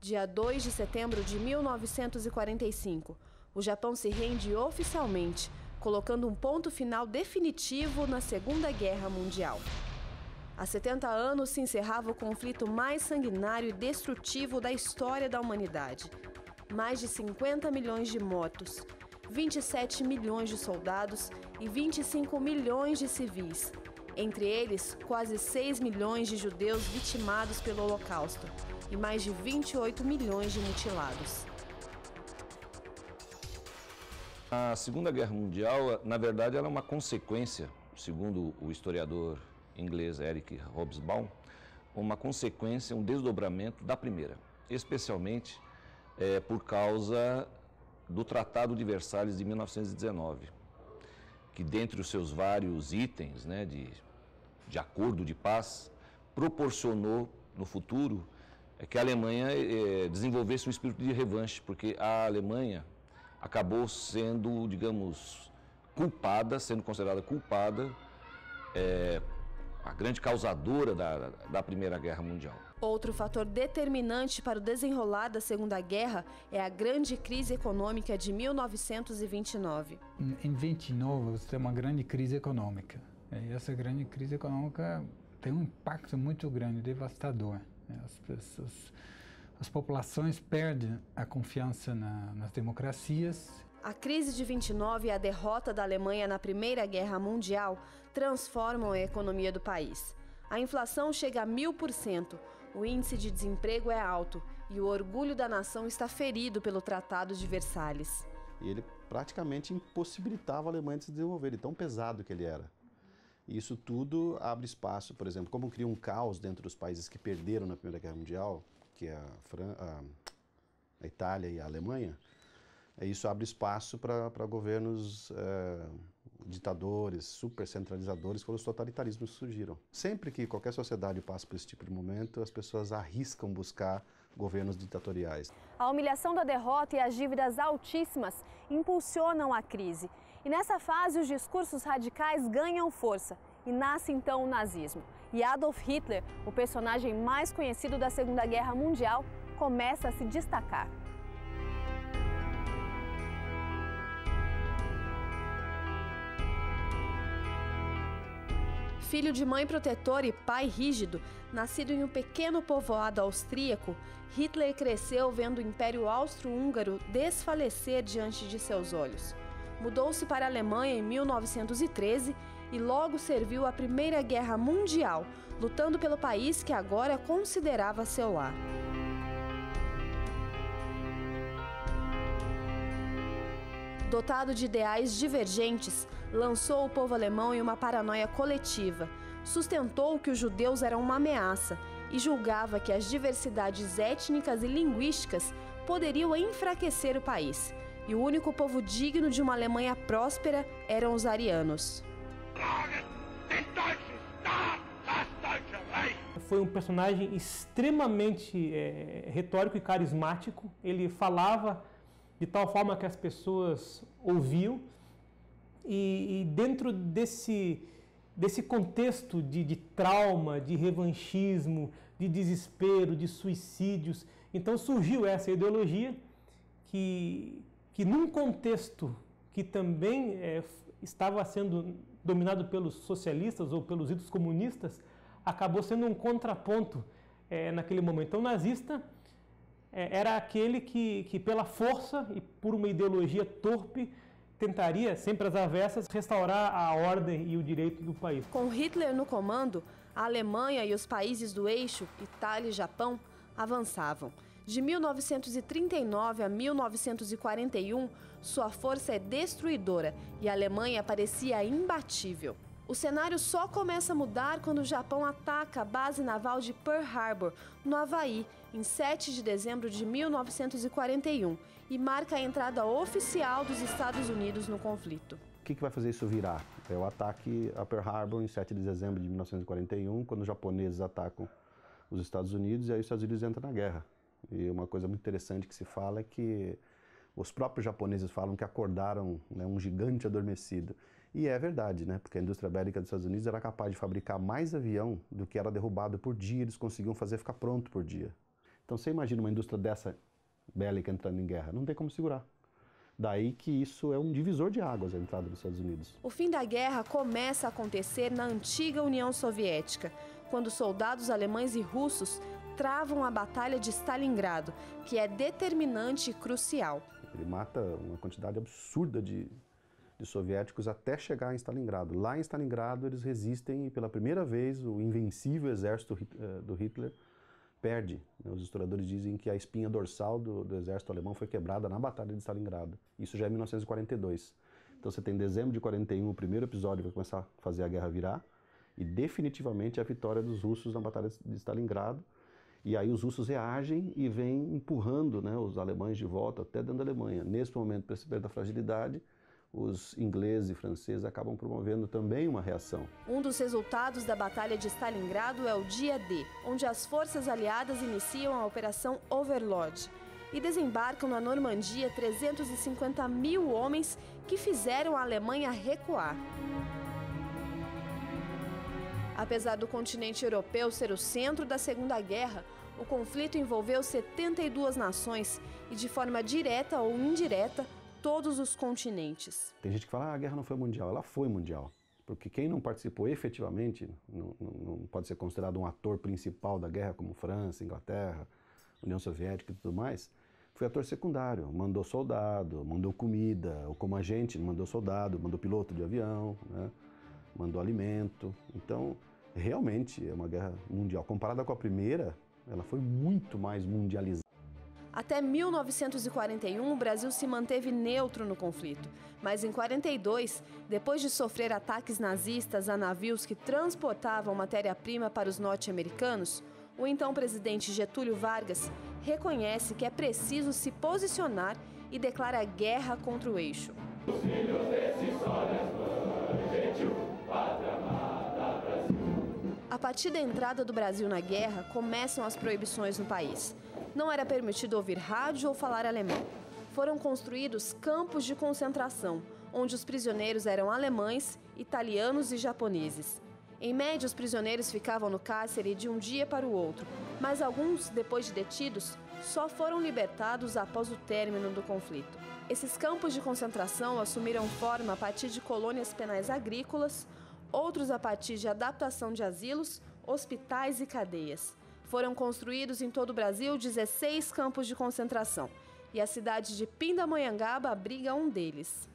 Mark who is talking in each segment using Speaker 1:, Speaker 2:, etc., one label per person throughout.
Speaker 1: Dia 2 de setembro de 1945, o Japão se rende oficialmente, colocando um ponto final definitivo na Segunda Guerra Mundial. Há 70 anos se encerrava o conflito mais sanguinário e destrutivo da história da humanidade. Mais de 50 milhões de mortos, 27 milhões de soldados e 25 milhões de civis. Entre eles, quase 6 milhões de judeus vitimados pelo Holocausto e mais de 28 milhões de mutilados.
Speaker 2: A Segunda Guerra Mundial, na verdade, ela é uma consequência, segundo o historiador inglês Eric Hobsbawm, uma consequência, um desdobramento da Primeira, especialmente por causa do Tratado de Versalhes de 1919, que dentre os seus vários itens, né, de acordo de paz, proporcionou no futuro que a Alemanha desenvolvesse um espírito de revanche, porque a Alemanha acabou sendo, digamos, sendo considerada culpada, a grande causadora da Primeira Guerra Mundial.
Speaker 1: Outro fator determinante para o desenrolar da Segunda Guerra é a grande crise econômica de 1929.
Speaker 3: Em 29, você tem uma grande crise econômica. E essa grande crise econômica tem um impacto muito grande, devastador. As populações perdem a confiança nas democracias.
Speaker 1: A crise de 29 e a derrota da Alemanha na Primeira Guerra Mundial transformam a economia do país. A inflação chega a 1000%, o índice de desemprego é alto e o orgulho da nação está ferido pelo Tratado de Versalhes.
Speaker 4: E ele praticamente impossibilitava a Alemanha de se desenvolver, de tão pesado que ele era. E isso tudo abre espaço, por exemplo, como cria um caos dentro dos países que perderam na Primeira Guerra Mundial, que é a Itália e a Alemanha. Isso abre espaço para governos ditadores, super centralizadores, quando os totalitarismos surgiram. Sempre que qualquer sociedade passa por esse tipo de momento, as pessoas arriscam buscar governos ditatoriais.
Speaker 1: A humilhação da derrota e as dívidas altíssimas impulsionam a crise. E nessa fase, os discursos radicais ganham força. E nasce então o nazismo. E Adolf Hitler, o personagem mais conhecido da Segunda Guerra Mundial, começa a se destacar. Filho de mãe protetora e pai rígido, nascido em um pequeno povoado austríaco, Hitler cresceu vendo o Império Austro-Húngaro desfalecer diante de seus olhos. Mudou-se para a Alemanha em 1913 e logo serviu a Primeira Guerra Mundial, lutando pelo país que agora considerava seu lar. Dotado de ideais divergentes, lançou o povo alemão em uma paranoia coletiva, sustentou que os judeus eram uma ameaça e julgava que as diversidades étnicas e linguísticas poderiam enfraquecer o país. E o único povo digno de uma Alemanha próspera eram os arianos.
Speaker 5: Foi um personagem extremamente retórico e carismático. Ele falava de tal forma que as pessoas ouviam. E dentro desse contexto de trauma, de revanchismo, de desespero, de suicídios, então surgiu essa ideologia que num contexto que também estava sendo dominado pelos socialistas ou pelos ídolos comunistas, acabou sendo um contraponto naquele momento. Então, o nazista era aquele que pela força e por uma ideologia torpe, tentaria, sempre às avessas, restaurar a ordem e o direito do país.
Speaker 1: Com Hitler no comando, a Alemanha e os países do eixo, Itália e Japão, avançavam. De 1939 a 1941, sua força é destruidora e a Alemanha parecia imbatível. O cenário só começa a mudar quando o Japão ataca a base naval de Pearl Harbor, no Havaí, em 7 de dezembro de 1941, e marca a entrada oficial dos Estados Unidos no conflito.
Speaker 4: O que vai fazer isso virar? É o ataque a Pearl Harbor em 7 de dezembro de 1941, quando os japoneses atacam os Estados Unidos, e aí os Estados Unidos entram na guerra. E uma coisa muito interessante que se fala é que os próprios japoneses falam que acordaram, né, um gigante adormecido. E é verdade, né? Porque a indústria bélica dos Estados Unidos era capaz de fabricar mais avião do que era derrubado por dia, eles conseguiam fazer ficar pronto por dia. Então você imagina uma indústria dessa bélica entrando em guerra, não tem como segurar. Daí que isso é um divisor de águas, a entrada dos Estados Unidos.
Speaker 1: O fim da guerra começa a acontecer na antiga União Soviética, quando soldados alemães e russos travam a Batalha de Stalingrado, que é determinante e crucial.
Speaker 4: Ele mata uma quantidade absurda de soviéticos até chegar em Stalingrado. Lá em Stalingrado eles resistem e pela primeira vez o invencível exército do Hitler perde. Os historiadores dizem que a espinha dorsal do exército alemão foi quebrada na Batalha de Stalingrado. Isso já é 1942. Então você tem dezembro de 41, o primeiro episódio vai começar a fazer a guerra virar e definitivamente a vitória dos russos na Batalha de Stalingrado. E aí os russos reagem e vêm empurrando, né, os alemães de volta até dentro da Alemanha. Nesse momento, percebendo da fragilidade, os ingleses e franceses acabam promovendo também uma reação.
Speaker 1: Um dos resultados da Batalha de Stalingrado é o Dia D, onde as forças aliadas iniciam a Operação Overlord e desembarcam na Normandia 350 mil homens que fizeram a Alemanha recuar. Apesar do continente europeu ser o centro da Segunda Guerra, o conflito envolveu 72 nações e, de forma direta ou indireta, todos os continentes.
Speaker 4: Tem gente que fala, a guerra não foi mundial. Ela foi mundial, porque quem não participou efetivamente, não pode ser considerado um ator principal da guerra, como França, Inglaterra, União Soviética e tudo mais, foi ator secundário. Mandou soldado, mandou comida, ou como a gente mandou soldado, mandou piloto de avião, né? Mandou alimento. Então, realmente é uma guerra mundial. Comparada com a primeira, ela foi muito mais mundializada.
Speaker 1: Até 1941, o Brasil se manteve neutro no conflito. Mas em 1942, depois de sofrer ataques nazistas a navios que transportavam matéria-prima para os norte-americanos, o então presidente Getúlio Vargas reconhece que é preciso se posicionar e declara guerra contra o eixo. Os filhos desses A partir da entrada do Brasil na guerra, começam as proibições no país. Não era permitido ouvir rádio ou falar alemão. Foram construídos campos de concentração, onde os prisioneiros eram alemães, italianos e japoneses. Em média, os prisioneiros ficavam no cárcere de um dia para o outro, mas alguns, depois de detidos, só foram libertados após o término do conflito. Esses campos de concentração assumiram forma a partir de colônias penais agrícolas, outros a partir de adaptação de asilos, hospitais e cadeias. Foram construídos em todo o Brasil 16 campos de concentração e a cidade de Pindamonhangaba abriga um deles.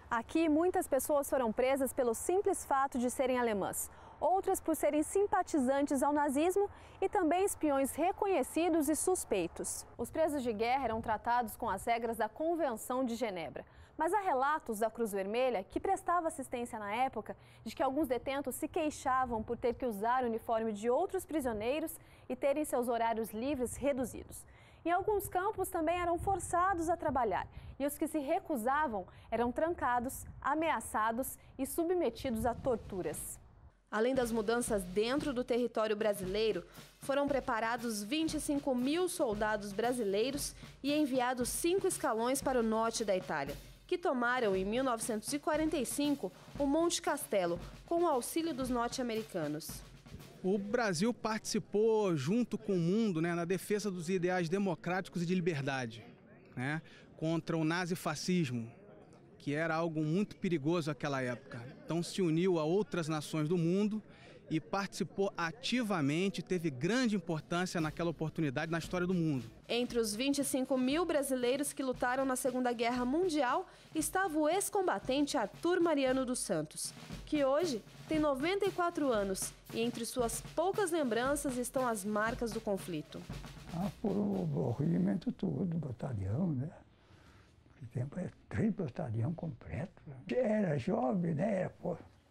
Speaker 1: Aqui, muitas pessoas foram presas pelo simples fato de serem alemãs, outras por serem simpatizantes ao nazismo e também espiões reconhecidos e suspeitos. Os presos de guerra eram tratados com as regras da Convenção de Genebra. Mas há relatos da Cruz Vermelha, que prestava assistência na época, de que alguns detentos se queixavam por ter que usar o uniforme de outros prisioneiros e terem seus horários livres reduzidos. Em alguns campos também eram forçados a trabalhar e os que se recusavam eram trancados, ameaçados e submetidos a torturas. Além das mudanças dentro do território brasileiro, foram preparados 25 mil soldados brasileiros e enviados 5 escalões para o norte da Itália, que tomaram em 1945 o Monte Castelo, com o auxílio dos norte-americanos.
Speaker 6: O Brasil participou junto com o mundo, né, na defesa dos ideais democráticos e de liberdade, né, contra o nazifascismo, que era algo muito perigoso naquela época. Então se uniu a outras nações do mundo e participou ativamente, teve grande importância naquela oportunidade na história do mundo.
Speaker 1: Entre os 25 mil brasileiros que lutaram na Segunda Guerra Mundial estava o ex-combatente Arthur Mariano dos Santos, que hoje tem 94 anos e entre suas poucas lembranças estão as marcas do conflito.
Speaker 7: Por o regimento todo, batalhão, né? Que tempo é 3 batalhão completo. Era jovem, né? Era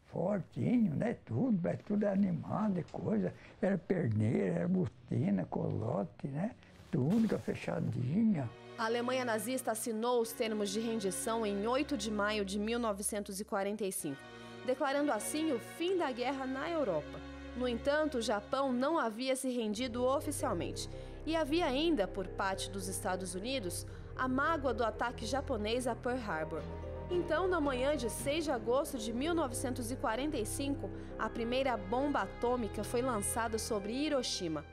Speaker 7: fortinho, né? Tudo animado e coisa. Era perneira, era botina, colote, né? Túnica fechadinha.
Speaker 1: A Alemanha nazista assinou os termos de rendição em 8 de maio de 1945, declarando assim o fim da guerra na Europa. No entanto, o Japão não havia se rendido oficialmente e havia ainda, por parte dos Estados Unidos, a mágoa do ataque japonês a Pearl Harbor. Então, na manhã de 6 de agosto de 1945, a primeira bomba atômica foi lançada sobre Hiroshima.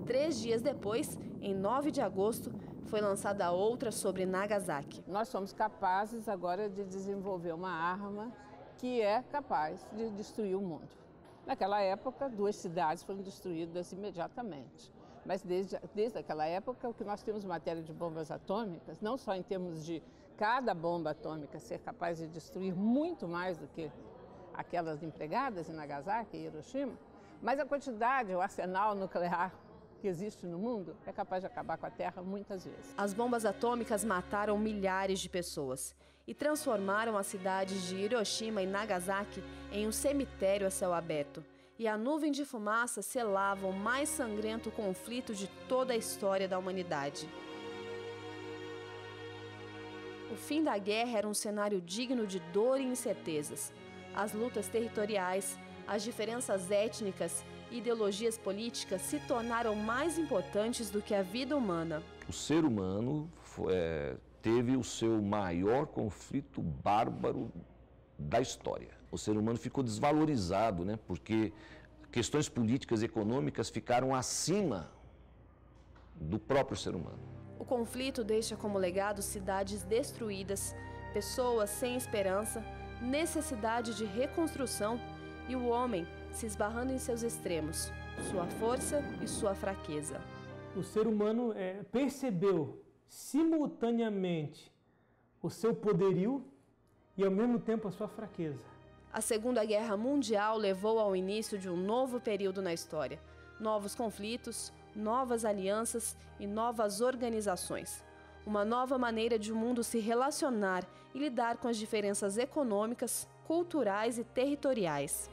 Speaker 1: 3 dias depois, em 9 de agosto, foi lançada outra sobre Nagasaki.
Speaker 8: Nós somos capazes agora de desenvolver uma arma que é capaz de destruir o mundo. Naquela época, 2 cidades foram destruídas imediatamente. Mas desde aquela época, o que nós temos em matéria de bombas atômicas, não só em termos de cada bomba atômica ser capaz de destruir muito mais do que aquelas empregadas em Nagasaki e Hiroshima, mas a quantidade, o arsenal nuclear que existe no mundo é capaz de acabar com a Terra muitas vezes.
Speaker 1: As bombas atômicas mataram milhares de pessoas e transformaram as cidades de Hiroshima e Nagasaki em um cemitério a céu aberto. E a nuvem de fumaça selava o mais sangrento conflito de toda a história da humanidade. O fim da guerra era um cenário digno de dor e incertezas. As lutas territoriais, as diferenças étnicas e ideologias políticas se tornaram mais importantes do que a vida humana.
Speaker 2: O ser humano teve o seu maior conflito bárbaro da história. O ser humano ficou desvalorizado, né? Porque questões políticas e econômicas ficaram acima do próprio ser humano.
Speaker 1: O conflito deixa como legado cidades destruídas, pessoas sem esperança, necessidade de reconstrução e o homem se esbarrando em seus extremos, sua força e sua fraqueza.
Speaker 5: O ser humano percebeu simultaneamente o seu poderio e ao mesmo tempo a sua fraqueza.
Speaker 1: A Segunda Guerra Mundial levou ao início de um novo período na história. Novos conflitos, novas alianças e novas organizações. Uma nova maneira de o mundo se relacionar e lidar com as diferenças econômicas, culturais e territoriais.